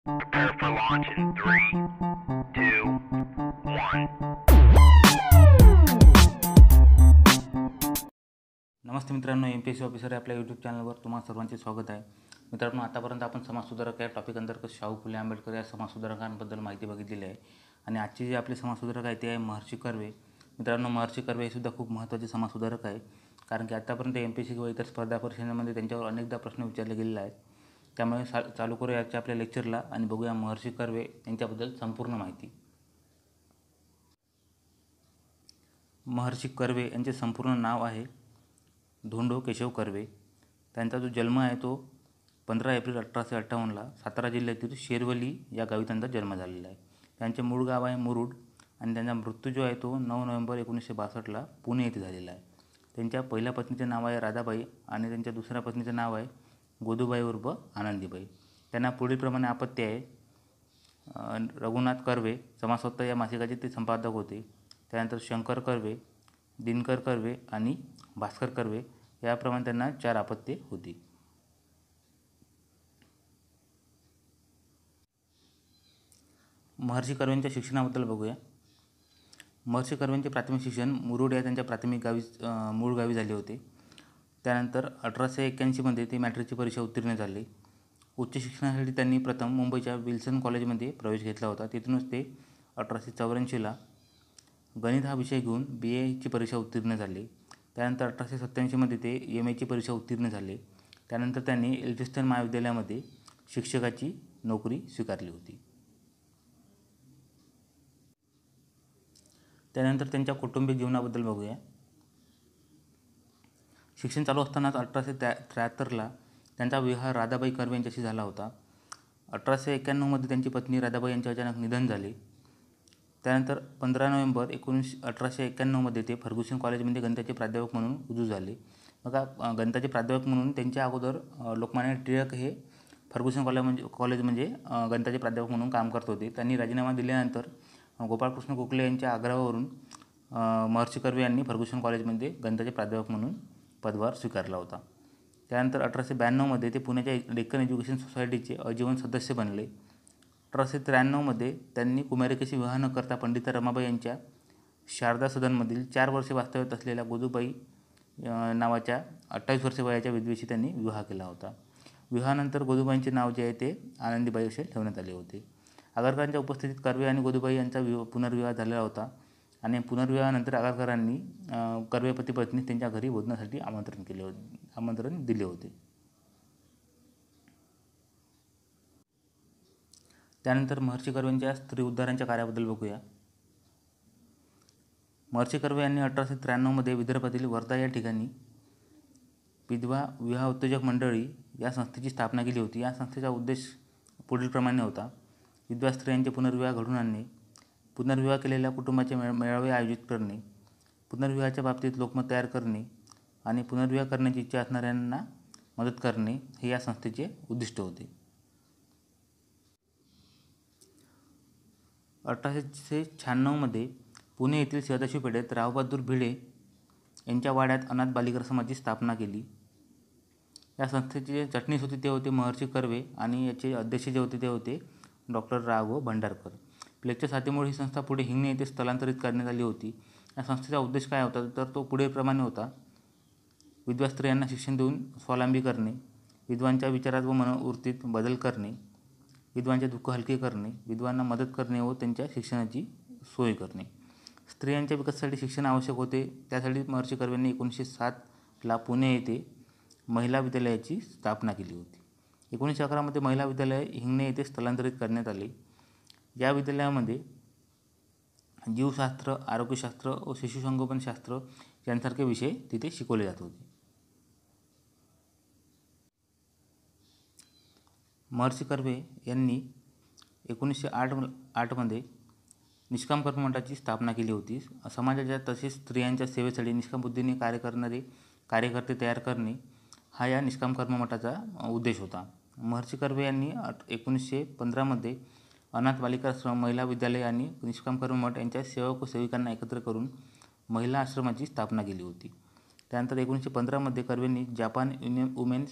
Prepare for launch in 3, 2, 1. नमस्ते मित्रांनो, MPSC officer आपल्या YouTube चॅनलवर तुम्हा सर्वांचे स्वागत आहे. मित्रांनो, आतापर्यंत आपण समाजसुधारक या टॉपिक अंतर्गत शाहू फुले आंबेडकर या समाजसुधारकांबद्दल माहिती बघितलेली आहे. आणि आजचे जे आपले समाजसुधारक आहे ते आहे महर्षी कर्वे. मित्रांनो, महर्षी कर्वे हे सुद्धा खूप महत्त्वाचे समाजसुधारक आहे, कारण की आतापर्यंत MPSC किंवा इतर स्पर्धा परीक्षांमध्ये त्यांच्यावर अनेकदा प्रश्न विचारले गेलेले आहेत. त्यामुळे चालू करू याच्या आपल्या लेक्चरला आणि बघूया महर्षी कर्वे यांच्याबद्दल संपूर्ण माहिती. महर्षी कर्वे यांचे संपूर्ण नाव आहे धोंडो केशव कर्वे. त्यांचा जो जन्म आहे तो 15 एप्रिल 1858ला सातारा जिल्ह्यातील शेरवली या गावी त्यांचा जन्म झालेला आहे. त्यांचे मूळ गाव आहे मुरुड आणि त्यांचा मृत्यू जो आहे तो 9 नोव्हेंबर 1962ला पुणे येथे झालेला आहे. त्यांच्या पहिल्या पत्नीचे नाव आहे राधाबाई आणि त्यांच्या दुसऱ्या पत्नीचे नाव आहे गोदूबाई उर्फ आनंदीबाई. त्यांना पुढीलप्रमाणे अपत्य आहे. रघुनाथ कर्वे समाजसत्ता या मासिकाचे ते संपादक होते. त्यानंतर शंकर कर्वे, दिनकर कर्वे आणि भास्कर कर्वे याप्रमाणे त्यांना 4 अपत्ये होती. महर्षी कर्वेंच्या शिक्षणाबद्दल बघूया. महर्षी कर्वेंचे प्राथमिक शिक्षण मुरुड या त्यांच्या प्राथमिक गावी मूळ गावी झाले होते. त्यानंतर 1881मध्ये ते मॅट्रिकची परीक्षा उत्तीर्ण झाले. उच्च शिक्षणासाठी त्यांनी प्रथम मुंबईच्या विल्सन कॉलेजमध्ये प्रवेश घेतला होता. तिथूनच ते 1884ला गणित हा विषय घेऊन BAची परीक्षा उत्तीर्ण झाले. त्यानंतर 1887मध्ये ते MAची परीक्षा उत्तीर्ण झाले. त्यानंतर त्यांनी एल्फिन्स्टन महाविद्यालयामध्ये शिक्षकाची नोकरी स्वीकारली होती. त्यानंतर त्यांच्या कौटुंबिक जीवनाबद्दल बघूया. शिक्षण चालू असतानाच 1873ला त्यांचा विवाह राधाबाई कर्वे यांच्याशी झाला होता. 1891मध्ये त्यांची पत्नी राधाबाई यांचे अचानक निधन झाले. त्यानंतर 15 नोव्हेंबर 1891मध्ये ते फर्ग्युसन कॉलेजमध्ये गणिताचे प्राध्यापक म्हणून रुजू झाले. बघा, गणिताचे प्राध्यापक म्हणून त्यांच्या अगोदर लोकमान्य टिळक हे फर्ग्युसन कॉलेज म्हणजे गणिताचे प्राध्यापक म्हणून काम करत होते. त्यांनी राजीनामा दिल्यानंतर गोपाळकृष्ण गोखले यांच्या आग्रहावरून महर्षी कर्वे यांनी फर्ग्युसन कॉलेजमध्ये गणिताचे प्राध्यापक म्हणून पदभार स्वीकारला होता. त्यानंतर 1892मध्ये ते पुण्याच्या डेक्कन एज्युकेशन सोसायटीचे आजीवन सदस्य बनले. 1893मध्ये त्यांनी कुमारिकेशी विवाह न करता पंडिता रमाबाई यांच्या शारदा सदनमधील 4 वर्षे वास्तव्यात असलेल्या गोदूबाई नावाच्या 28 वर्षे वयाच्या विधवेशी त्यांनी विवाह केला होता. विवाहानंतर गोदूबाईंचे नाव जे आहे ते आनंदीबाई असे ठेवण्यात आले होते. आगरकरांच्या उपस्थितीत कर्वे आणि गोदूबाई यांचा पुनर्विवाह झालेला होता आणि पुनर्विवाहानंतर आगरकरांनी कर्वे पती पत्नी त्यांच्या घरी भोजनासाठी आमंत्रण दिले होते. त्यानंतर महर्षी कर्वेंच्या स्त्री उद्धारांच्या कार्याबद्दल बघूया. महर्षी कर्वे यांनी 1893मध्ये विदर्भातील वर्धा या ठिकाणी विधवा विवाह उत्तेजक मंडळी या संस्थेची स्थापना केली होती. या संस्थेचा उद्देश पुढीलप्रमाणे होता. विधवा स्त्रियांचे पुनर्विवाह घडवून आणणे, पुनर्विवाह केलेल्या कुटुंबाचे मेळावे आयोजित करणे, पुनर्विवाहाच्या बाबतीत लोकमत तयार करणे आणि पुनर्विवाह करण्याची इच्छा असणाऱ्यांना मदत करणे हे या संस्थेचे उद्दिष्ट होते. 1896मध्ये पुणे येथील सदाशिव पेठेत रावबहादूर भिडे यांच्या वाड्यात अनाथ बालिका समाजाची स्थापना केली. या संस्थेचे जे चटणीस होते ते होते महर्षी कर्वे आणि याचे अध्यक्ष जे होते ते होते डॉक्टर राघव भंडारकर. प्लेगच्या साथीमुळे ही संस्था पुढे हिंगणे येथे स्थलांतरित करण्यात आली होती. या संस्थेचा उद्देश काय होता तर तो पुढीलप्रमाणे होता. विधवा स्त्रियांना शिक्षण देऊन स्वावलंबी करणे, विधवांच्या विचारात व मनोवृत्तीत बदल करणे, विधवांचे दुःख हलके करणे, विधवांना मदत करणे व त्यांच्या शिक्षणाची सोय करणे. स्त्रियांच्या विकासासाठी शिक्षण आवश्यक होते. त्यासाठी महर्षी कर्वेंनी 1907ला पुणे येथे महिला विद्यालयाची स्थापना केली होती. 1911मध्ये महिला विद्यालय हिंगणे येथे स्थलांतरित करण्यात आले. या विद्यालयामध्ये जीवशास्त्र, आरोग्यशास्त्र व शिशुसंगोपनशास्त्र यांसारखे विषय तिथे शिकवले जात होते. महर्षी कर्वे यांनी 1908मध्ये निष्काम कर्ममठाची स्थापना केली होती. समाजाच्या तसेच स्त्रियांच्या सेवेसाठी निष्काम बुद्धीने कार्य करणारे कार्यकर्ते तयार करणे हा या निष्काम कर्ममठाचा उद्देश होता. महर्षी कर्वे यांनी 1915मध्ये अनाथ बालिकाश्रम, महिला विद्यालय आणि निष्काम कर्ममठ यांच्या सेवक व सेविकांना एकत्र करून महिला आश्रमाची स्थापना केली होती. त्यानंतर 1915मध्ये कर्वेंनी जापान वुमेन्स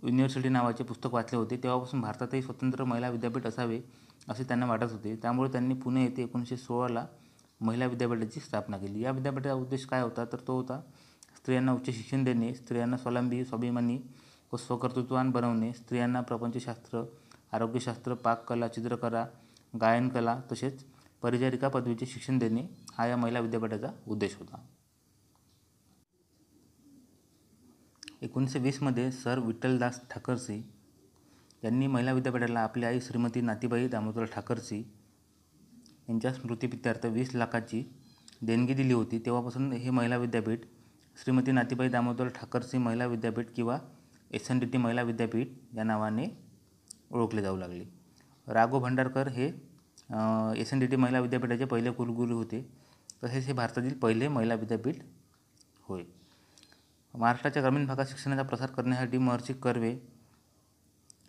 युनिव्हर्सिटी नावाचे पुस्तक वाचले होते, तेव्हापासून भारतातही स्वतंत्र महिला विद्यापीठ असावे असे त्यांना वाटत होते. त्यामुळे त्यांनी पुणे येथे 1916ला महिला विद्यापीठाची स्थापना केली. या विद्यापीठाचा उद्देश काय होता, तर तो होता स्त्रियांना उच्च शिक्षण देणे, स्त्रियांना स्वावलंबी, स्वाभिमानी व स्वकर्तृत्वान बनवणे, स्त्रियांना प्रपंचशास्त्र, आरोग्यशास्त्र, पाककला, चित्रकला, गायनकला तसेच परिचारिका पदवीचे शिक्षण देणे हा या महिला विद्यापीठाचा उद्देश होता. 1920मध्ये सर विठ्ठलदास ठाकरसी यांनी महिला विद्यापीठाला आपली आई श्रीमती नातीबाई दामोदर ठाकरसी यांच्या स्मृतिप्रित्यर्थ 20 लाखाची देणगी दिली होती. तेव्हापासून हे महिला विद्यापीठ श्रीमती नातीबाई दामोदर ठाकरसी महिला विद्यापीठ किंवा SNDT महिला विद्यापीठ या नावाने ओळखले जाऊ लागले. राघव भंडारकर हे SNDT महिला विद्यापीठाचे पहिले कुलगुरू होते. तसेच हे भारतातील पहिले महिला विद्यापीठ होय. महाराष्ट्राच्या ग्रामीण भागात शिक्षणाचा प्रसार करण्यासाठी महर्षी कर्वे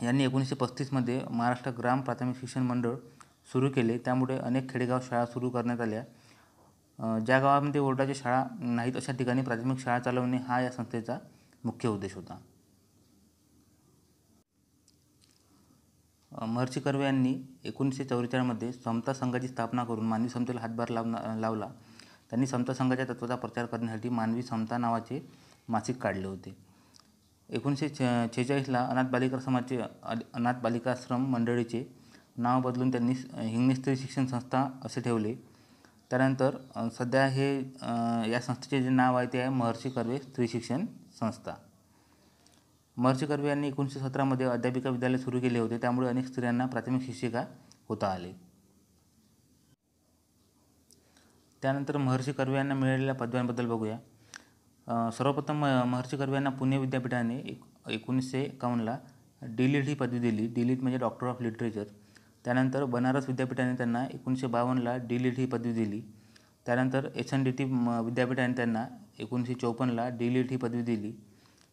यांनी 1935मध्ये महाराष्ट्र ग्राम प्राथमिक शिक्षण मंडळ सुरू केले. त्यामुळे अनेक खेडेगाव शाळा सुरू करण्यात आल्या. ज्या गावामध्ये बोर्डाच्या शाळा नाहीत अशा ठिकाणी प्राथमिक शाळा चालवणे हा या संस्थेचा मुख्य उद्देश होता. महर्षी कर्वे यांनी 1944मध्ये समता संघाची स्थापना करून मानवी समतेला हातभार लावला. त्यांनी समता संघाच्या तत्त्वाचा प्रचार करण्यासाठी मानवी समता नावाचे मासिक काढले होते. 1946ला अनाथ बालिकाश्रम मंडळीचे नाव बदलून त्यांनी हिंगणे स्त्री शिक्षण संस्था असे ठेवले. त्यानंतर सध्या हे या संस्थेचे जे नाव आहे ते आहे महर्षी कर्वे स्त्री शिक्षण संस्था. महर्षी कर्वे यांनी 1917मध्ये अध्यापिका विद्यालय सुरू केले होते. त्यामुळे अनेक स्त्रियांना प्राथमिक शिक्षिका होता आले. त्यानंतर महर्षी कर्वे यांना मिळालेल्या पदव्यांबद्दल बघूया. सर्वप्रथम महर्षी कर्वे यांना पुणे विद्यापीठाने 1951ला D.Litt ही पदवी दिली. D.Litt म्हणजे डॉक्टर ऑफ लिटरेचर. त्यानंतर बनारस विद्यापीठाने त्यांना 1952ला D.Litt ही पदवी दिली. त्यानंतर SNDT विद्यापीठाने त्यांना 1954ला D.Litt ही पदवी दिली.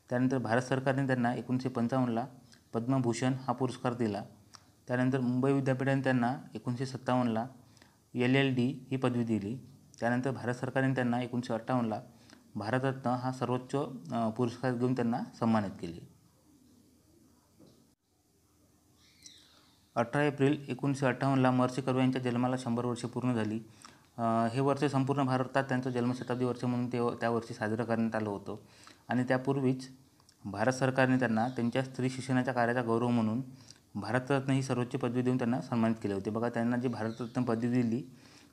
त्यानंतर भारत सरकारने त्यांना 1955ला पद्मभूषण हा पुरस्कार दिला. त्यानंतर मुंबई विद्यापीठाने त्यांना 1957ला LLD ही पदवी दिली. त्यानंतर भारत सरकारने त्यांना 1958ला भारतरत्न हा सर्वोच्च पुरस्कार देऊन त्यांना सन्मानित केले. 18 एप्रिल 1958ला महर्षी कर्वे यांच्या जन्माला 100 वर्षे पूर्ण झाली. हे वर्ष संपूर्ण भारतात त्यांचं जन्मशताब्दी वर्ष म्हणून त्या वर्षी साजरं करण्यात आलं होतं. आणि त्यापूर्वीच भारत सरकारने त्यांना त्यांच्या स्त्री शिक्षणाच्या कार्याचा गौरव म्हणून भारतरत्न ही सर्वोच्च पदवी देऊन त्यांना सन्मानित केले होते. बघा, त्यांना जी भारतरत्न पदवी दिली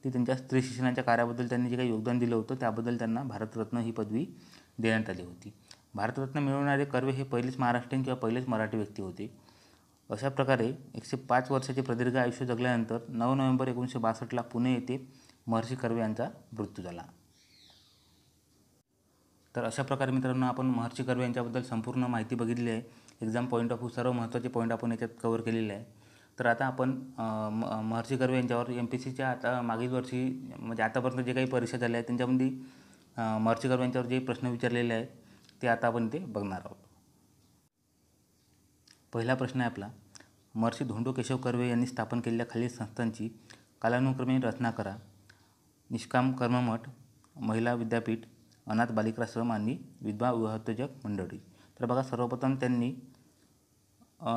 ती त्यांच्या स्त्री शिक्षणाच्या कार्याबद्दल त्यांनी जे काही योगदान दिलं होतं त्याबद्दल त्यांना भारतरत्न ही पदवी देण्यात आली होती. भारतरत्न मिळवणारे कर्वे हे पहिलेच महाराष्ट्रीयन किंवा पहिलेच मराठी व्यक्ती होते. अशा प्रकारे 105 वर्षाचे प्रदीर्घ आयुष्य जगल्यानंतर 9 नोव्हेंबर 1962ला पुणे येथे महर्षी कर्वे यांचा मृत्यू झाला. तर अशा प्रकारे मित्रांनो आपण महर्षी कर्वे यांच्याबद्दल संपूर्ण माहिती बघितली आहे. एक्झाम पॉईंट ऑफ व्ह्यू सर्व महत्त्वाचे पॉईंट आपण याच्यात कव्हर केलेले आहे. तर आता आपण महर्षी कर्वे यांच्यावर MPSCच्या आता मागील वर्षी म्हणजे आतापर्यंत जे काही परीक्षा झाल्या आहेत त्यांच्यामध्ये महर्षी कर्वे यांच्यावर जे प्रश्न विचारलेले आहेत ते आता आपण ते बघणार आहोत. पहिला प्रश्न आहे आपला, महर्षी धोंडो केशव कर्वे यांनी स्थापन केलेल्या खालील संस्थांची कालानुक्रमे रचना करा. निष्काम कर्ममठ, महिला विद्यापीठ, अनाथ बालिकाश्रम आणि विधवा विवाहोत्तेजक मंडळी. तर बघा, सर्वप्रथम त्यांनी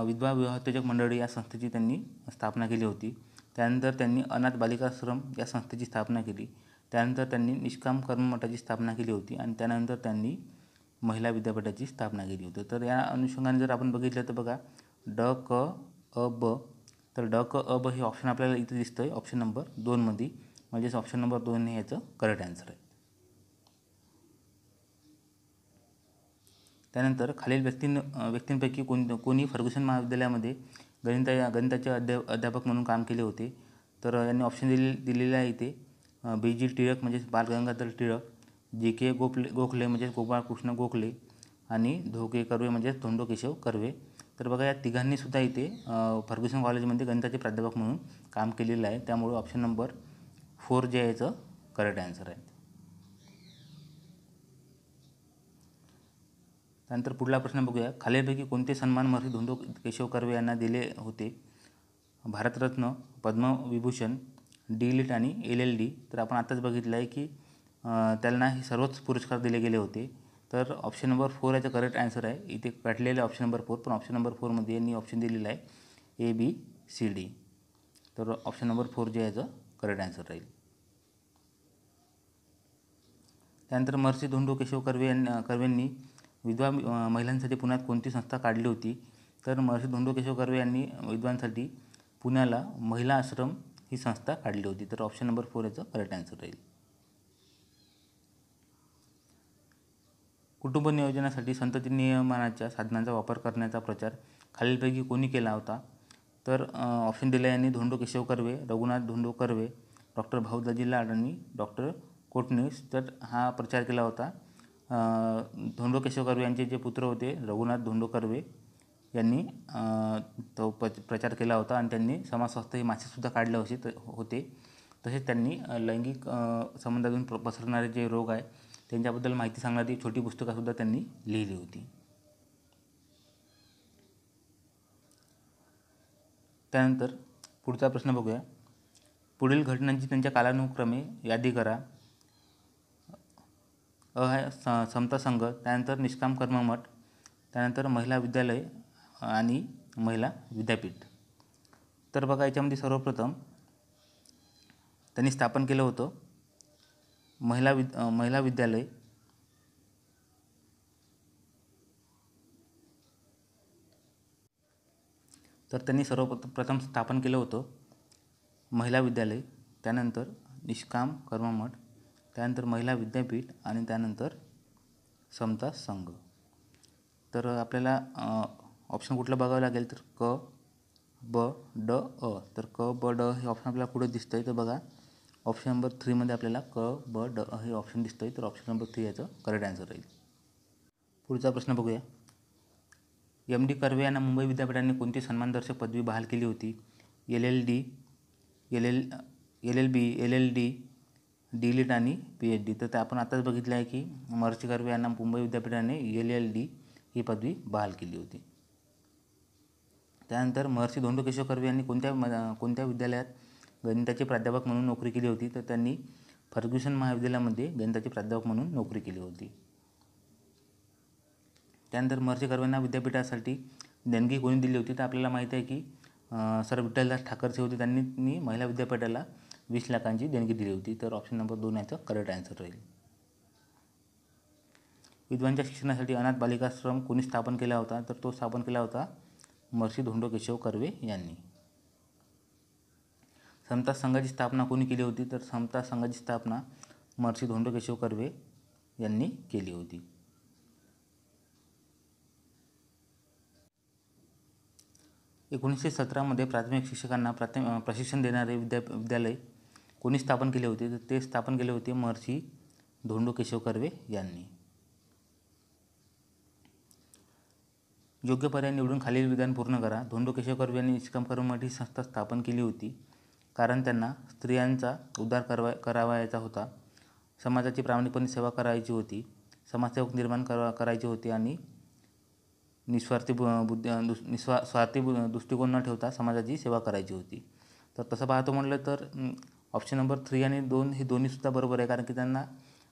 विधवा विवाहोत्तेजक मंडळी या संस्थेची त्यांनी स्थापना केली होती. त्यानंतर त्यांनी अनाथ बालिकाश्रम या संस्थेची स्थापना केली. त्यानंतर त्यांनी निष्काम कर्ममठाची स्थापना केली होती आणि त्यानंतर त्यांनी महिला विद्यापीठाची स्थापना केली होती. तर या अनुषंगाने जर आपण बघितलं तर बघा ड क अ ब, तर ड क अ ब हे ऑप्शन आपल्याला इथे दिसतं आहे ऑप्शन नंबर 2मध्ये, म्हणजेच ऑप्शन नंबर 2 हे याचं करेक्ट आन्सर आहे. त्यानंतर खालील व्यक्तींपैकी कोणी फर्ग्युसन महाविद्यालयामध्ये गणिताचे अध्यापक म्हणून काम केले होते. तर यांनी ऑप्शन दिलेले आहे इथे BG टिळक म्हणजेच बाल गंगाधर टिळक, JK गोखले म्हणजेच गोपाळकृष्ण गोखले आणि धोके कर्वे म्हणजेच धोंडो केशव कर्वे. तर बघा, या तिघांनीसुद्धा इथे फर्ग्युसन कॉलेजमध्ये गणिताचे प्राध्यापक म्हणून काम केलेलं आहे. त्यामुळे ऑप्शन नंबर 4 जे आहे याचं करेक्ट आन्सर आहे. त्यानंतर पुढला प्रश्न बघूया, खालीलपैकी कोणते सन्मान महर्षी धोंडो केशव कर्वे यांना दिले होते? भारतरत्न, पद्मविभूषण, D.Litt आणि LLD. तर आपण आताच बघितलं आहे की त्यांना हे सर्वच पुरस्कार दिले गेले होते. तर ऑप्शन नंबर 4 याचं करेक्ट आन्सर आहे. इथे काढलेलं आहे ऑप्शन नंबर 4, पण ऑप्शन नंबर 4मध्ये यांनी ऑप्शन दिलेलं आहे ABCD. तर ऑप्शन नंबर 4 जे आहे याचं करेक्ट आन्सर राहील. त्यानंतर महर्षी धोंडो केशव कर्वेंनी विधवा महिलांसाठी पुण्यात कोणती संस्था काढली होती? तर महर्षी धोंडो केशव कर्वे यांनी विधवांसाठी पुण्याला महिला आश्रम ही संस्था काढली होती. तर ऑप्शन नंबर 4 याचं करेक्ट आन्सर राहील. कुटुंब नियोजनासाठी संतती नियमनाच्या साधनांचा वापर करण्याचा प्रचार खालीलपैकी कोणी केला होता? तर ऑप्शन दिले यांनी धोंडो केशव कर्वे, रघुनाथ धोंडो कर्वे, डॉक्टर भाऊदाजी लाड आणि डॉक्टर कोटणीस. तर हा प्रचार केला होता धोंडो केशव कर्वे यांचे जे पुत्र होते रघुनाथ धोंडो कर्वे यांनी तो प्रचार केला होता आणि त्यांनी समाजस्वास्थ्य हे मासिकसुद्धा काढले होते. तसेच त्यांनी लैंगिक संबंधातून पसरणारे जे रोग आहे त्यांच्याबद्दल माहिती सांगणारी छोटी पुस्तकंसुद्धा त्यांनी लिहिली होती. त्यानंतर पुढचा प्रश्न बघूया. पुढील घटनांची त्यांच्या कालानुक्रमे यादी करा. आहे समता संघ, त्यानंतर निष्काम कर्ममठ, त्यानंतर महिला विद्यालय आणि महिला विद्यापीठ. तर बघा याच्यामध्ये सर्वप्रथम त्यांनी स्थापन केलं होतं महिला विद्यालय. तर त्यांनी सर्वप्रथम स्थापन केलं होतं महिला विद्यालय, त्यानंतर निष्काम कर्ममठ, त्यानंतर महिला विद्यापीठ आणि त्यानंतर समता संघ. तर आपल्याला ऑप्शन कुठलं बघावं लागेल तर क, ब, ड, अ. तर क, ब, ड हे ऑप्शन आपल्याला कुठं दिसतं आहे तर बघा ऑप्शन नंबर 3मध्ये आपल्याला क, ब, ड हे ऑप्शन दिसतं आहे. तर ऑप्शन नंबर 3 याचं करेक्ट आन्सर राहील. पुढचा प्रश्न बघूया. MD कर्वे यांना मुंबई विद्यापीठाने कोणती सन्मानदर्शक पदवी बहाल केली होती? LLD, LLB, LLD, D.Litt आणि PhD. तर आपण आताच बघितलं आहे की महर्षी कर्वे यांना मुंबई विद्यापीठाने LLD ही पदवी बहाल केली होती. त्यानंतर महर्षी धोंडो केशव कर्वे यांनी कोणत्या विद्यालयात गणिताचे प्राध्यापक म्हणून नोकरी केली होती? तर त्यांनी फर्ग्युसन महाविद्यालयामध्ये गणिताचे प्राध्यापक म्हणून नोकरी केली होती. त्यानंतर महर्षी कर्वेंना विद्यापीठासाठी देणगी कोणी दिली होती? तर आपल्याला माहिती आहे की सर विठ्ठलदास ठाकरसे होते, त्यांनी महिला विद्यापीठाला 20 लाखांची देणगी दिली होती. तर ऑप्शन नंबर 2 याचं करेक्ट आन्सर राहील. विधवांच्या शिक्षणासाठी अनाथ बालिकाश्रम कोणी स्थापन केला होता? तर तो स्थापन केला होता महर्षी धोंडो केशव कर्वे यांनी. समता संघाची स्थापना कोणी केली होती? तर समता संघाची स्थापना महर्षी धोंडो केशव कर्वे यांनी केली होती. मध्ये प्राथमिक शिक्षकांना प्रशिक्षण देणारे विद्यालय कोणी स्थापन केले होते? तर ते स्थापन केले होते महर्षी धोंडो केशव कर्वे यांनी. योग्य पर्याय निवडून खालील विधान पूर्ण करा. धोंडो केशव कर्वे यांनी निष्काम कर्ममठ ही संस्था स्थापन केली होती कारण त्यांना स्त्रियांचा उद्धार करावायचा होता, समाजाची प्रामाणिकपणे सेवा करायची होती, समाजसेवक निर्माण करायचे होते आणि स्वार्थी दृष्टिकोन न ठेवता समाजाची सेवा करायची होती. तर तसं पाहतो म्हटलं तर ऑप्शन नंबर 3 आणि 2 हे दोन्हीसुद्धा बरोबर आहे. कारण की त्यांना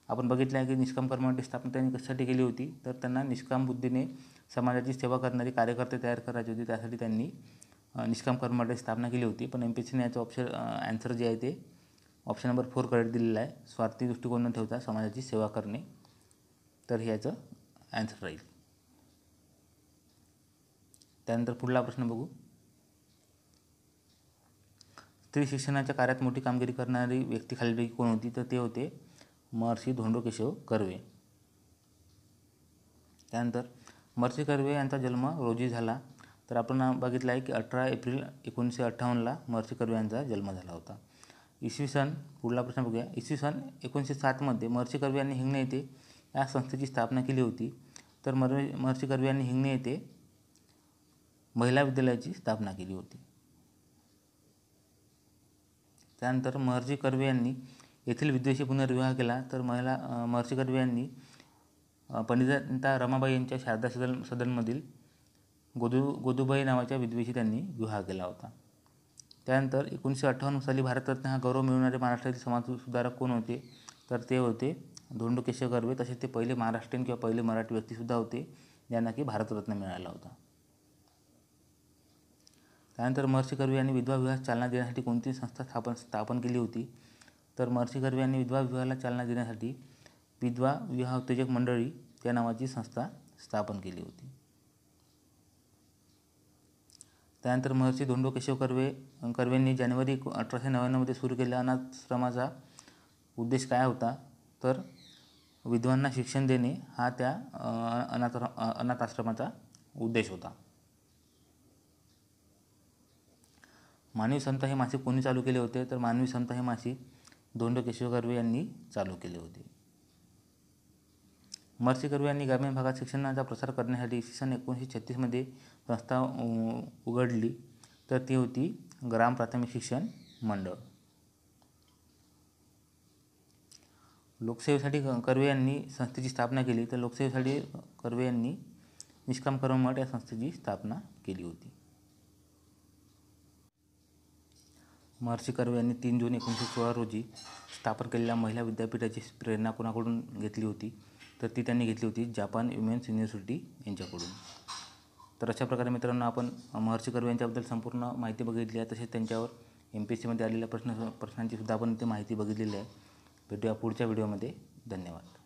आपण बघितलं आहे की निष्काम कर्ममठ स्थापना त्यांनी कशासाठी केली होती? तर त्यांना निष्काम बुद्धीने समाजाची सेवा करणारी कार्यकर्ते तयार करायचे होते, त्यासाठी त्यांनी निष्काम कर्ममठ स्थापना केली होती. पण MPSCने याचं आन्सर जे आहे ते ऑप्शन नंबर 4 करेक्ट दिलेलं आहे, स्वार्थी दृष्टिकोन न ठेवता समाजाची सेवा करणे. तर हे याचं आन्सर राहील. त्यानंतर पुढला प्रश्न बघू. स्त्री शिक्षणाच्या कार्यात मोठी कामगिरी करणारी व्यक्ती खालीलपैकी कोण होती? तर ते होते महर्षी धोंडो केशव कर्वे. त्यानंतर महर्षी कर्वे यांचा जन्म रोजी झाला. तर आपण बघितलं आहे की 18 एप्रिल 1958ला महर्षी कर्वे यांचा जन्म झाला होता. पुढला प्रश्न बघूया. इसवी सन 1907मध्ये महर्षी कर्वे यांनी हिंगणे येथे या संस्थेची स्थापना केली होती. तर महर्षी कर्वे यांनी हिंगणे येथे महिला विद्यालयाची स्थापना केली होती. त्यानंतर महर्षी कर्वे यांनी येथील विधवेशी पुनर्विवाह केला. तर महर्षी कर्वे यांनी पंडिता रमाबाई यांच्या शारदा सदनमधील गोदूबाई नावाच्या विधवेशी त्यांनी विवाह केला होता. त्यानंतर 1958 साली भारतरत्न हा गौरव मिळवणारे महाराष्ट्रातील समाजसुधारक कोण होते? तर ते होते धोंडो केशव कर्वे. तसेच ते पहिले महाराष्ट्रीयन किंवा पहिले मराठी व्यक्तीसुद्धा होते ज्यांना की भारतरत्न मिळाला होता. त्यानंतर महर्षी कर्वे यांनी विधवा विवाहास चालना देण्यासाठी कोणती संस्था स्थापन केली होती? तर महर्षी कर्वे यांनी विधवा विवाहाला चालना देण्यासाठी विधवा विवाह उत्तेजक मंडळी या नावाची संस्था स्थापन केली होती. त्यानंतर महर्षी धोंडो केशव कर्वेंनी जानेवारी 1899 सुरू केलेल्या अनाथाश्रमाचा उद्देश काय होता? तर विधवांना शिक्षण देणे हा त्या अनाथ आश्रमाचा उद्देश होता. मानवी समता हे मासिक कोणी चालू केले होते? तर मानवी समता हे मासिक धोंडो केशव कर्वे यांनी चालू केले होते. महर्षी कर्वे यांनी ग्रामीण भागात शिक्षणाचा प्रसार करण्यासाठी इसवी सन 1936 संस्था उघडली, तर ती होती ग्राम प्राथमिक शिक्षण मंडळ. लोकसेवेसाठी कर्वे यांनी संस्थेची स्थापना केली, तर लोकसेवेसाठी कर्वे यांनी निष्काम कर्ममठ या संस्थेची स्थापना केली होती. महर्षी कर्वे यांनी 3 जून 1916 रोजी स्थापन केलेल्या महिला विद्यापीठाची प्रेरणा कोणाकडून घेतली होती? तर ती त्यांनी घेतली होती जापान विमेन्स युनिव्हर्सिटी यांच्याकडून. तर अशा प्रकारे मित्रांनो आपण महर्षी कर्वे यांच्याबद्दल संपूर्ण माहिती बघितली आहे. तसेच त्यांच्यावर MPSCमध्ये आलेल्या प्रश्नांची सुद्धा आपण इथे माहिती बघितलेली आहे. भेटूया पुढच्या व्हिडिओमध्ये. धन्यवाद.